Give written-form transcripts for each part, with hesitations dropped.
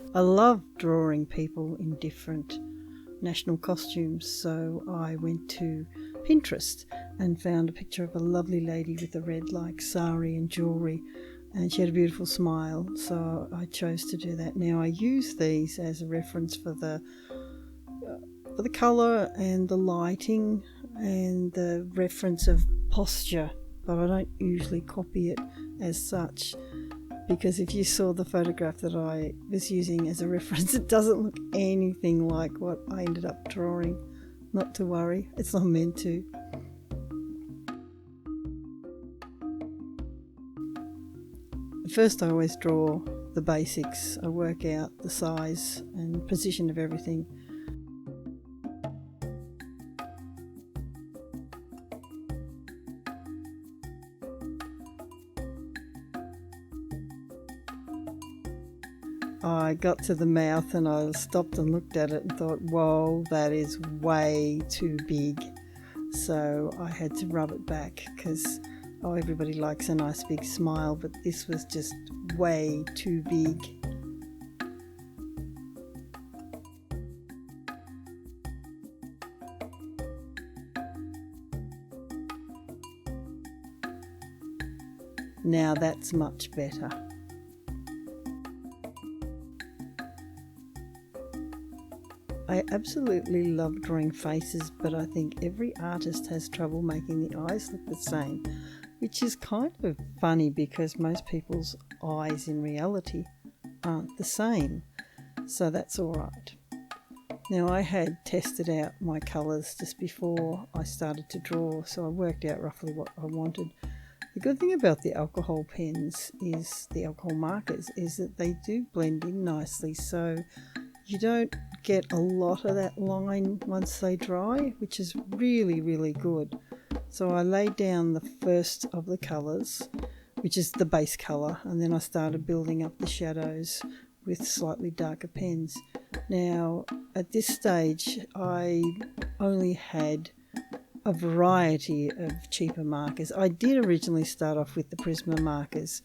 I love drawing people in different national costumes, so I went to Pinterest and found a picture of a lovely lady with a red like sari and jewellery, and she had a beautiful smile, so I chose to do that. Now I use these as a reference for the colour and the lighting and the reference of posture, but I don't usually copy it as such, because if you saw the photograph that I was using as a reference, it doesn't look anything like what I ended up drawing. Not to worry, it's not meant to. First, I always draw the basics. I work out the size and position of everything. I got to the mouth and I stopped and looked at it and thought, whoa, that is way too big. So I had to rub it back because, everybody likes a nice big smile, but this was just way too big. Now that's much better. I absolutely love drawing faces, but I think every artist has trouble making the eyes look the same, which is kind of funny because most people's eyes in reality aren't the same, so that's alright. Now I had tested out my colours just before I started to draw, so I worked out roughly what I wanted. The good thing about the alcohol pens is, the alcohol markers, is that they do blend in nicely, so you don't get a lot of that line once they dry, which is really, really good. So I laid down the first of the colours, which is the base colour, and then I started building up the shadows with slightly darker pens. Now, at this stage, I only had a variety of cheaper markers. I did originally start off with the Prisma markers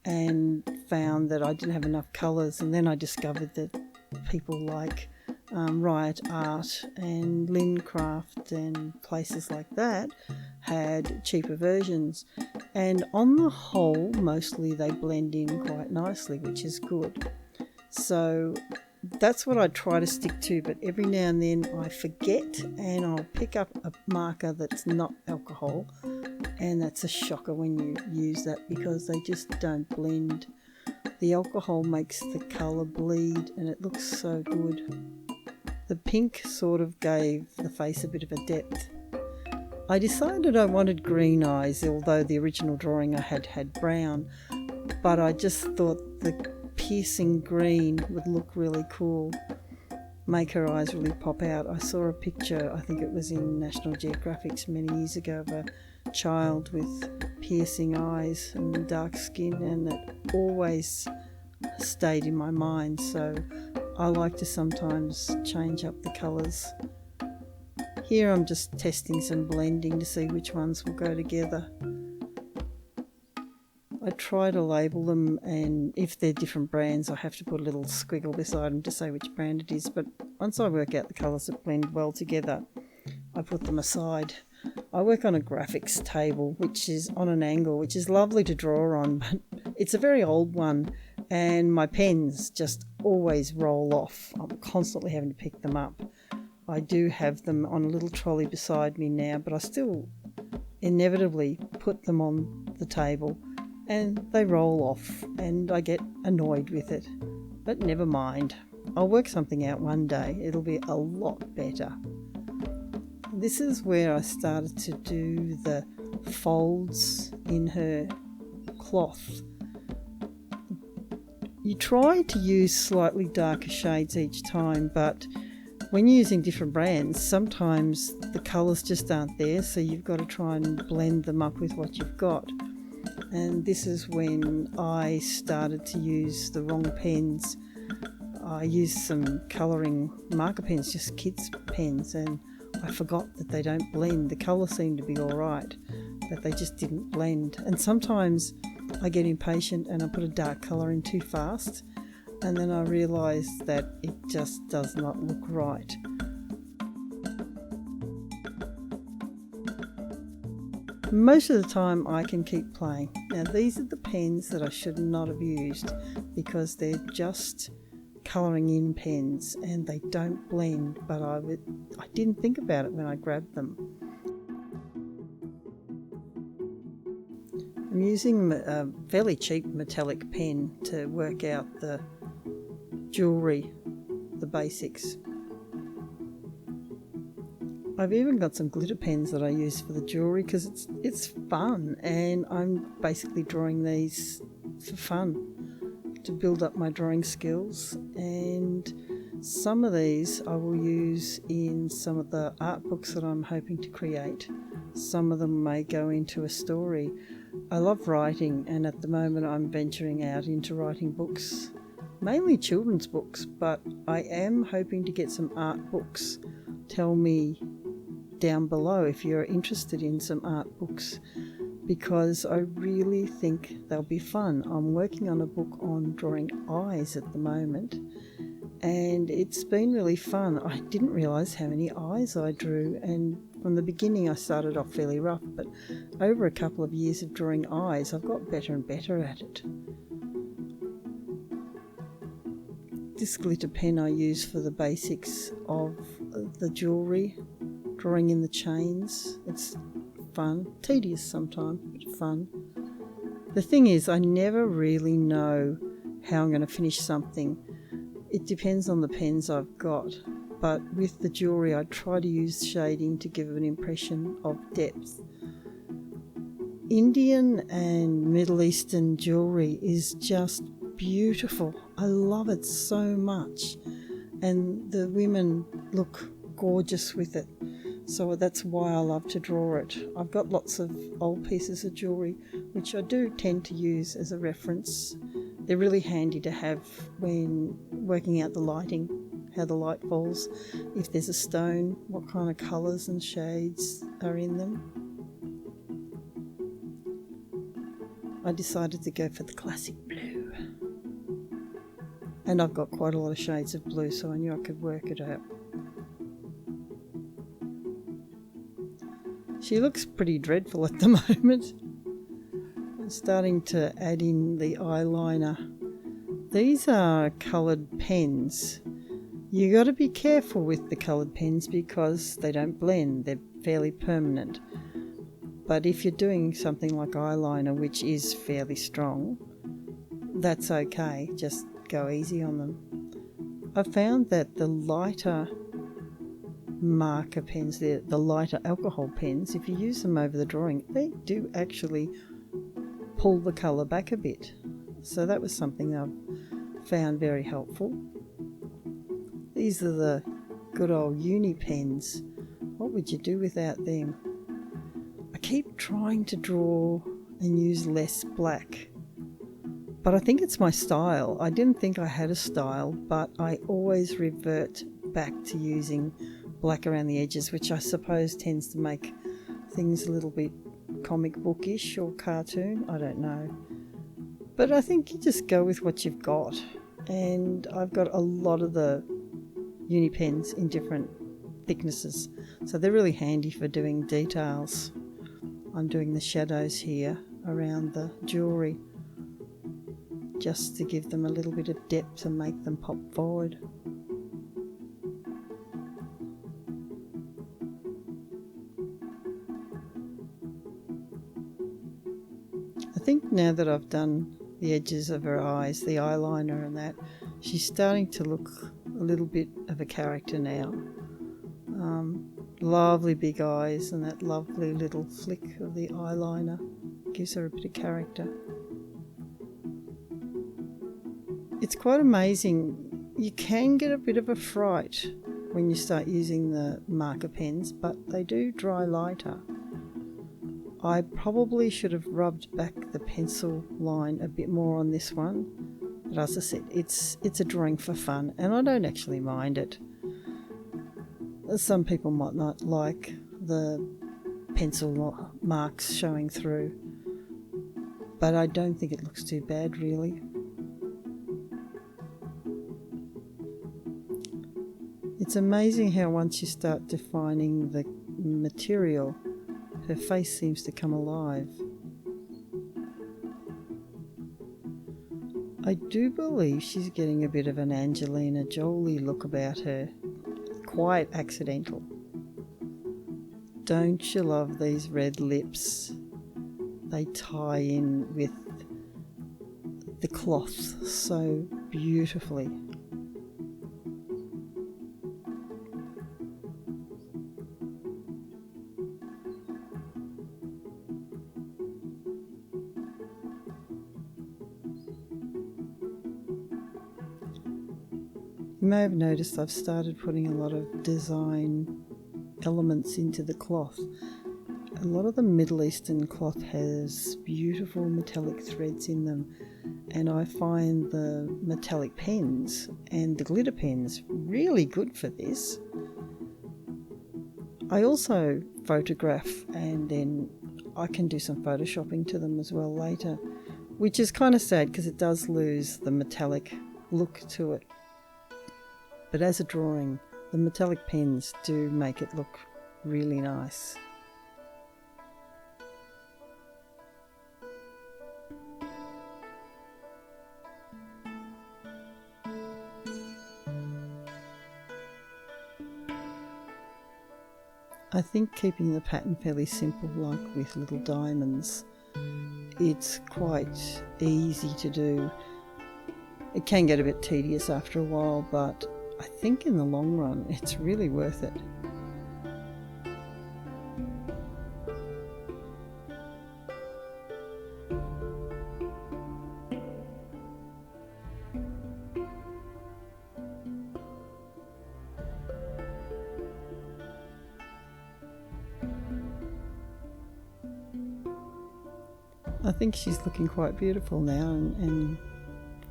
and found that I didn't have enough colours, and then I discovered that people like Riot Art and Lincraft and places like that had cheaper versions, and on the whole mostly they blend in quite nicely, which is good. So that's what I try to stick to, but every now and then I forget and I'll pick up a marker that's not alcohol, and that's a shocker when you use that because they just don't blend. The alcohol makes the colour bleed and it looks so good. The pink sort of gave the face a bit of a depth. I decided I wanted green eyes, although the original drawing I had brown, but I just thought the piercing green would look really cool, make her eyes really pop out. I saw a picture, I think it was in National Geographic's many years ago, of a child with piercing eyes and dark skin, and it always stayed in my mind, so I like to sometimes change up the colours. Here I'm just testing some blending to see which ones will go together. I try to label them, and if they're different brands I have to put a little squiggle beside them to say which brand it is, but once I work out the colours that blend well together, I put them aside. I work on a graphics table which is on an angle, which is lovely to draw on, but it's a very old one and my pens just always roll off. I'm constantly having to pick them up. I do have them on a little trolley beside me now, but I still inevitably put them on the table and they roll off and I get annoyed with it. But never mind, I'll work something out one day. It'll be a lot better. This is where I started to do the folds in her cloth. You try to use slightly darker shades each time, but when you're using different brands, sometimes the colours just aren't there, so you've got to try and blend them up with what you've got. And this is when I started to use the wrong pens. I used some colouring marker pens, just kids' pens, and I forgot that they don't blend. The colour seemed to be all right, but they just didn't blend. And sometimes I get impatient and I put a dark colour in too fast, and then I realised that it just does not look right. Most of the time I can keep playing. Now these are the pens that I should not have used because they're just colouring in pens and they don't blend, but I didn't think about it when I grabbed them. I'm using a fairly cheap metallic pen to work out the jewellery, the basics. I've even got some glitter pens that I use for the jewellery because it's fun, and I'm basically drawing these for fun to build up my drawing skills. And some of these I will use in some of the art books that I'm hoping to create. Some of them may go into a story. I love writing, and at the moment I'm venturing out into writing books, mainly children's books, but I am hoping to get some art books. Tell me down below if you're interested in some art books, because I really think they'll be fun. I'm working on a book on drawing eyes at the moment, and it's been really fun. I didn't realise how many eyes I drew, and from the beginning I started off fairly rough, but over a couple of years of drawing eyes I've got better and better at it. This glitter pen I use for the basics of the jewellery, drawing in the chains. It's fun, tedious sometimes, but fun. The thing is, I never really know how I'm going to finish something. It depends on the pens I've got, but with the jewellery I try to use shading to give an impression of depth. Indian and Middle Eastern jewellery is just beautiful. I love it so much, and the women look gorgeous with it, so that's why I love to draw it. I've got lots of old pieces of jewellery which I do tend to use as a reference. They're really handy to have when working out the lighting, how the light falls, if there's a stone, what kind of colours and shades are in them. I decided to go for the classic blue, and I've got quite a lot of shades of blue, so I knew I could work it out. She looks pretty dreadful at the moment. I'm starting to add in the eyeliner. These are coloured pens. You got to be careful with the coloured pens because they don't blend, they're fairly permanent. But if you're doing something like eyeliner, which is fairly strong, that's okay, just go easy on them. I found that the lighter marker pens, the lighter alcohol pens, if you use them over the drawing, they do actually pull the colour back a bit. So that was something I've found very helpful. These are the good old uni pens. What would you do without them? I keep trying to draw and use less black, but I think it's my style. I didn't think I had a style, but I always revert back to using black around the edges, which I suppose tends to make things a little bit comic bookish or cartoon, I don't know. But I think you just go with what you've got, and I've got a lot of the uni pens in different thicknesses, so they're really handy for doing details. I'm doing the shadows here around the jewellery just to give them a little bit of depth and make them pop forward. I think now that I've done the edges of her eyes, the eyeliner and that, she's starting to look a little bit of a character now. Lovely big eyes, and that lovely little flick of the eyeliner gives her a bit of character. It's quite amazing. You can get a bit of a fright when you start using the marker pens, but they do dry lighter. I probably should have rubbed back the pencil line a bit more on this one, but as I said, it's a drawing for fun, and I don't actually mind it. Some people might not like the pencil marks showing through, but I don't think it looks too bad really. It's amazing how once you start defining the material, her face seems to come alive. I do believe she's getting a bit of an Angelina Jolie look about her. Quite accidental. Don't you love these red lips? They tie in with the cloth so beautifully. You may have noticed I've started putting a lot of design elements into the cloth. A lot of the Middle Eastern cloth has beautiful metallic threads in them, and I find the metallic pens and the glitter pens really good for this. I also photograph, and then I can do some photoshopping to them as well later, which is kind of sad because it does lose the metallic look to it. But as a drawing, the metallic pens do make it look really nice. I think keeping the pattern fairly simple, like with little diamonds, it's quite easy to do. It can get a bit tedious after a while, but I think in the long run it's really worth it. I think she's looking quite beautiful now and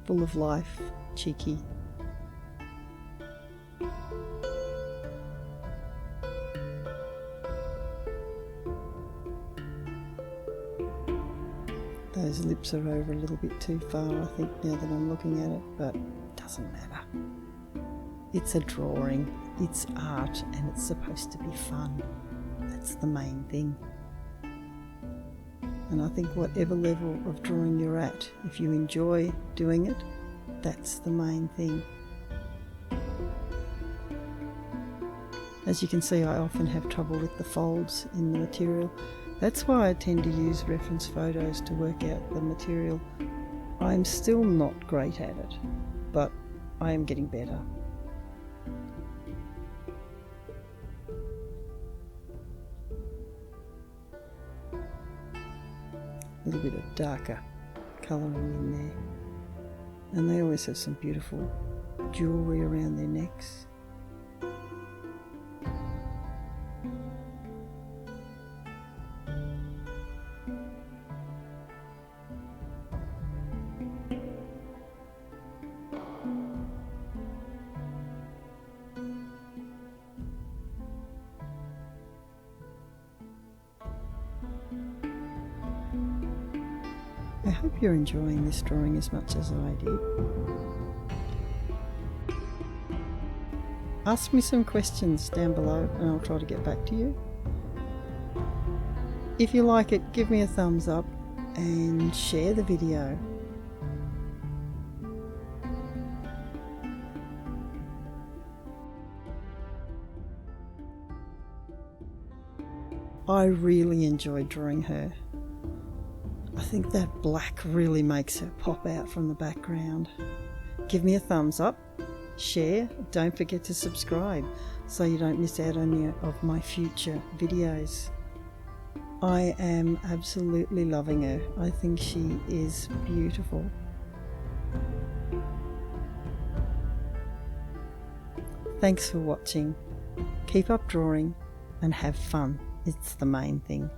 full of life, cheeky. Those lips are over a little bit too far, I think, now that I'm looking at it, but it doesn't matter. It's a drawing, it's art, and it's supposed to be fun. That's the main thing. And I think whatever level of drawing you're at, if you enjoy doing it, that's the main thing. As you can see, I often have trouble with the folds in the material. That's why I tend to use reference photos to work out the material. I'm still not great at it, but I am getting better. A little bit of darker colouring in there. And they always have some beautiful jewellery around their necks. I hope you're enjoying this drawing as much as I did. Ask me some questions down below and I'll try to get back to you. If you like it, give me a thumbs up and share the video. I really enjoyed drawing her. I think that black really makes her pop out from the background. Give me a thumbs up, share, don't forget to subscribe so you don't miss out on any of my future videos. I am absolutely loving her. I think she is beautiful. Thanks for watching. Keep up drawing and have fun. It's the main thing.